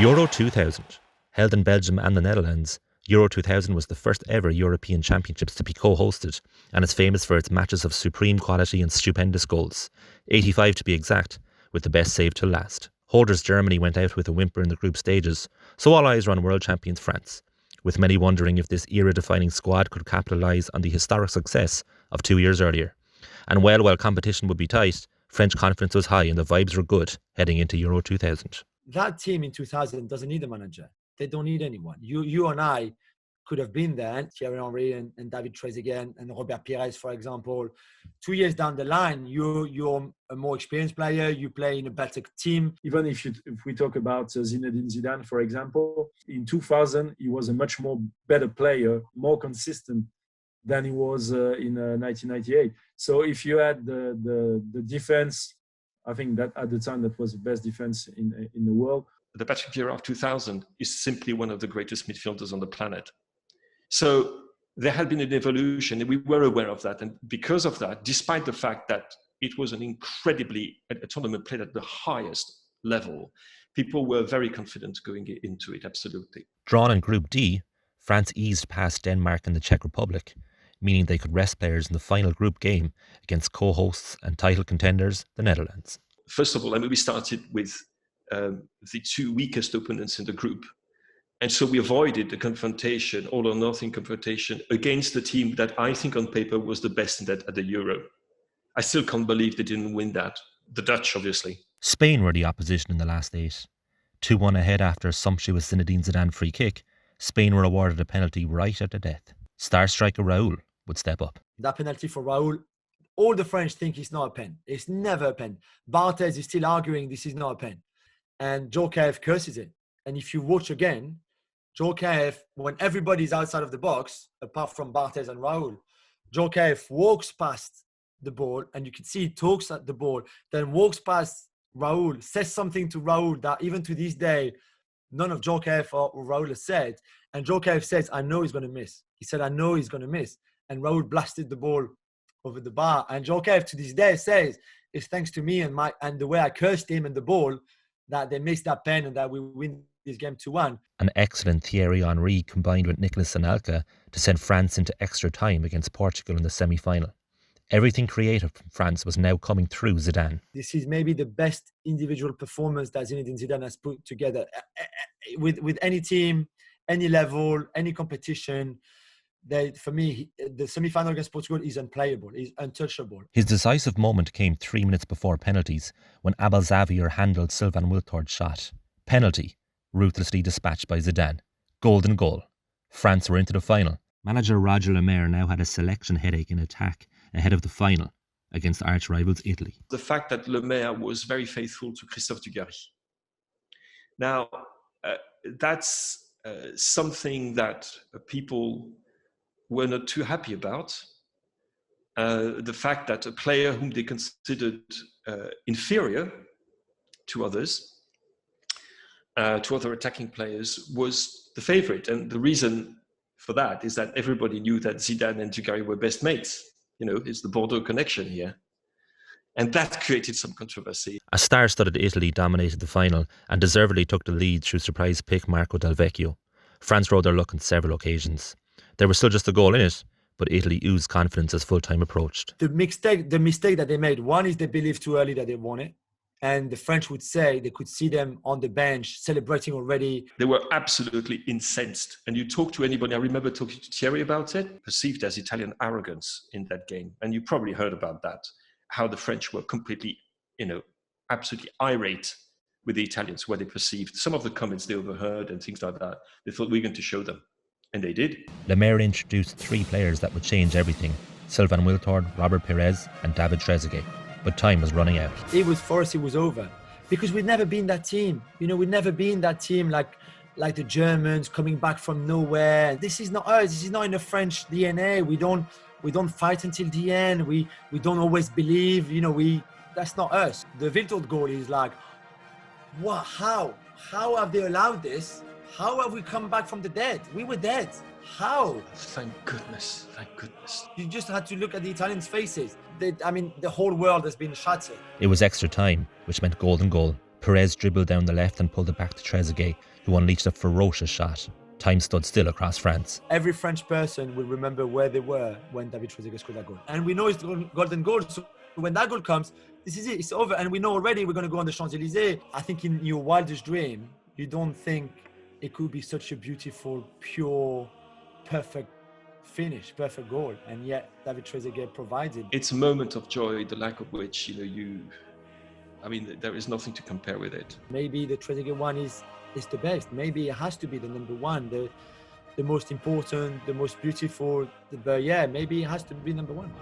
Euro 2000. Held in Belgium and the Netherlands, Euro 2000 was the first ever European Championships to be co-hosted, and is famous for its matches of supreme quality and stupendous goals. 85 to be exact, with the best save to last. Holders Germany went out with a whimper in the group stages, so all eyes were on world champions France, with many wondering if this era-defining squad could capitalise on the historic success of 2 years earlier. And while competition would be tight, French confidence was high and the vibes were good heading into Euro 2000. That team in 2000 doesn't need a manager. They don't need anyone. You and I could have been there, and Thierry Henry and David Trezeguet and Robert Pires, for example. 2 years down the line, you're a more experienced player. You play in a better team. Even if we talk about Zinedine Zidane, for example, in 2000, he was a much more better player, more consistent than he was in 1998. So if you had the defense, I think that at the time that was the best defense in the world. The Patrick Vieira of 2000 is simply one of the greatest midfielders on the planet. So there had been an evolution, and we were aware of that. And because of that, despite the fact that it was an incredibly, a tournament played at the highest level, people were very confident going into it, absolutely. Drawn in Group D, France eased past Denmark and the Czech Republic, meaning they could rest players in the final group game against co-hosts and title contenders, the Netherlands. First of all, we started with the two weakest opponents in the group. And so we avoided the confrontation, all or nothing confrontation, against the team that I think on paper was the best at the Euro. I still can't believe they didn't win that. The Dutch, obviously. Spain were the opposition in the last 8. 2-1 ahead after a sumptuous Zinedine Zidane free kick, Spain were awarded a penalty right at the death. Star striker Raúl would step up. That penalty for Raúl, all the French think it's not a pen. It's never a pen. Barthez is still arguing this is not a pen. And Djorkaeff curses it. And if you watch again, Djorkaeff, when everybody's outside of the box, apart from Barthez and Raúl, Djorkaeff walks past the ball, and you can see he talks at the ball, then walks past Raúl, says something to Raúl that even to this day, none of Djorkaeff or Raúl has said. And Djorkaeff says, I know he's going to miss. He said, I know he's going to miss. And Raúl blasted the ball over the bar. And Djorkaeff to this day says, it's thanks to me and the way I cursed him and the ball that they missed that pen and that we win this game 2-1. An excellent Thierry Henry combined with Nicolas Anelka to send France into extra time against Portugal in the semi-final. Everything creative from France was now coming through Zidane. This is maybe the best individual performance that Zinedine Zidane has put together with any team, any level, any competition. For me, the semi-final against Portugal is unplayable, is untouchable. His decisive moment came 3 minutes before penalties when Abel Xavier handled Sylvain Wiltord's shot. Penalty, ruthlessly dispatched by Zidane. Golden goal. France were into the final. Manager Roger Lemaire now had a selection headache in attack ahead of the final against arch-rivals Italy. The fact that Lemaire was very faithful to Christophe Dugarry. Now, that's something that people were not too happy about. The fact that a player whom they considered inferior to others, to other attacking players, was the favourite. And the reason for that is that everybody knew that Zidane and Dugarry were best mates. You know, it's the Bordeaux connection here. And that created some controversy. A star-studded Italy dominated the final and deservedly took the lead through surprise pick Marco Del Vecchio. France rode their luck on several occasions. There was still just a goal in it, but Italy oozed confidence as full-time approached. The mistake that they made, one is they believed too early that they won it. And the French would say they could see them on the bench celebrating already. They were absolutely incensed. And you talk to anybody, I remember talking to Thierry about it, perceived as Italian arrogance in that game. And you probably heard about that, how the French were completely, absolutely irate with the Italians, where they perceived some of the comments they overheard and things like that. They thought we were going to show them. And they did. Lemaire introduced 3 players that would change everything. Sylvain Wiltord, Robert Pires and David Trezeguet. But time was running out. It was over. Because we'd never been that team. We'd never been that team like the Germans coming back from nowhere. This is not us. This is not in the French DNA. We don't fight until the end. We don't always believe. That's not us. The Wiltord goal is like, what? How have they allowed this? How have we come back from the dead? We were dead. How? Thank goodness. You just had to look at the Italians' faces. The whole world has been shattered. It was extra time, which meant golden goal. Perez dribbled down the left and pulled it back to Trezeguet, who unleashed a ferocious shot. Time stood still across France. Every French person will remember where they were when David Trezeguet scored that goal. And we know it's golden goal, so when that goal comes, this is it, it's over. And we know already we're going to go on the Champs-Élysées. I think in your wildest dream, you don't think it could be such a beautiful, pure, perfect finish, perfect goal. And yet David Trezeguet provided. It's a moment of joy, the lack of which, there is nothing to compare with it. Maybe the Trezeguet one is the best. Maybe it has to be the number one, the most important, the most beautiful. But yeah, maybe it has to be number one.